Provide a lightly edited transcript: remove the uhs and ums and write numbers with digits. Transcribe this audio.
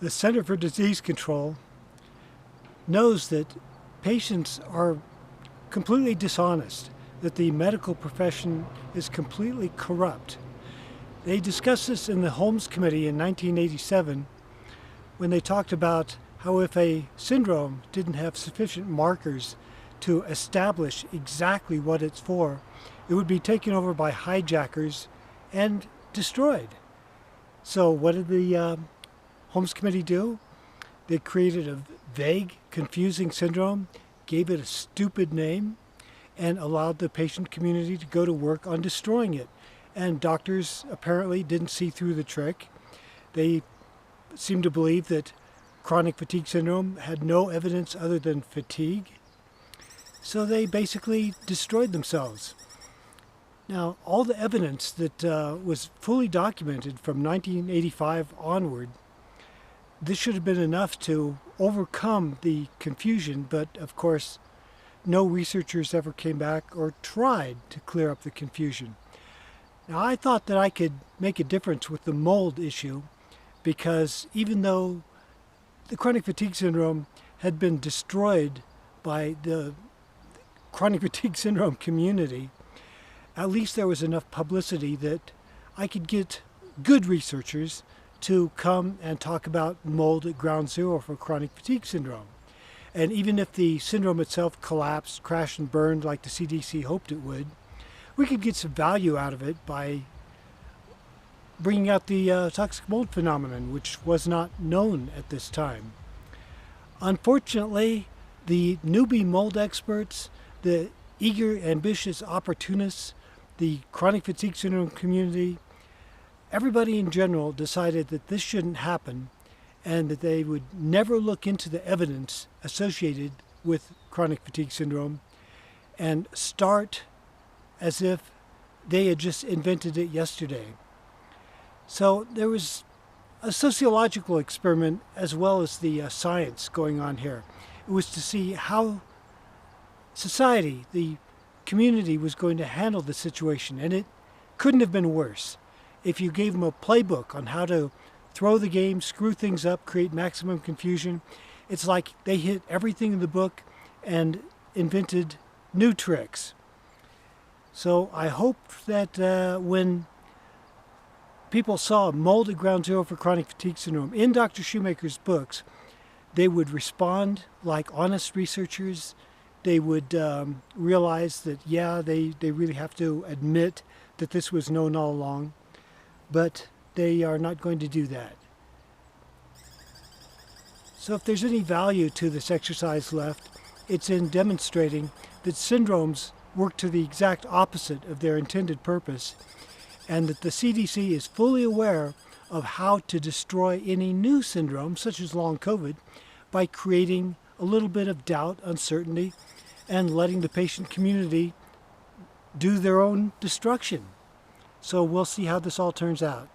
The Center for Disease Control knows that patients are completely dishonest, that the medical profession is completely corrupt. They discussed this in the Holmes Committee in 1987 when they talked about how if a syndrome didn't have sufficient markers to establish exactly what it's for, it would be taken over by hijackers and destroyed. So what did the Holmes Committee do? They created a vague, confusing syndrome, gave it a stupid name, and allowed the patient community to go to work on destroying it. And doctors apparently didn't see through the trick. They seemed to believe that chronic fatigue syndrome had no evidence other than fatigue. So they basically destroyed themselves. Now, all the evidence that was fully documented from 1985 onward, this should have been enough to overcome the confusion, but of course, no researchers ever came back or tried to clear up the confusion. Now, I thought that I could make a difference with the mold issue because even though the chronic fatigue syndrome had been destroyed by the chronic fatigue syndrome community, at least there was enough publicity that I could get good researchers to come and talk about mold at ground zero for chronic fatigue syndrome. And even if the syndrome itself collapsed, crashed and burned like the CDC hoped it would, we could get some value out of it by bringing out the toxic mold phenomenon, which was not known at this time. Unfortunately, the newbie mold experts, the eager, ambitious opportunists, the chronic fatigue syndrome community, everybody in general decided that this shouldn't happen and that they would never look into the evidence associated with chronic fatigue syndrome and start as if they had just invented it yesterday. So there was a sociological experiment as well as the science going on here. It was to see how society, the community, was going to handle the situation, and it couldn't have been worse. If you gave them a playbook on how to throw the game, screw things up, create maximum confusion, it's like they hit everything in the book and invented new tricks. So I hope that when people saw mold at ground zero for chronic fatigue syndrome in Dr. Shoemaker's books, they would respond like honest researchers. They would realize that, yeah, they really have to admit that this was known all along, but they are not going to do that. So if there's any value to this exercise left, it's in demonstrating that syndromes work to the exact opposite of their intended purpose, and that the CDC is fully aware of how to destroy any new syndrome, such as long COVID, by creating a little bit of doubt, uncertainty, and letting the patient community do their own destruction. So we'll see how this all turns out.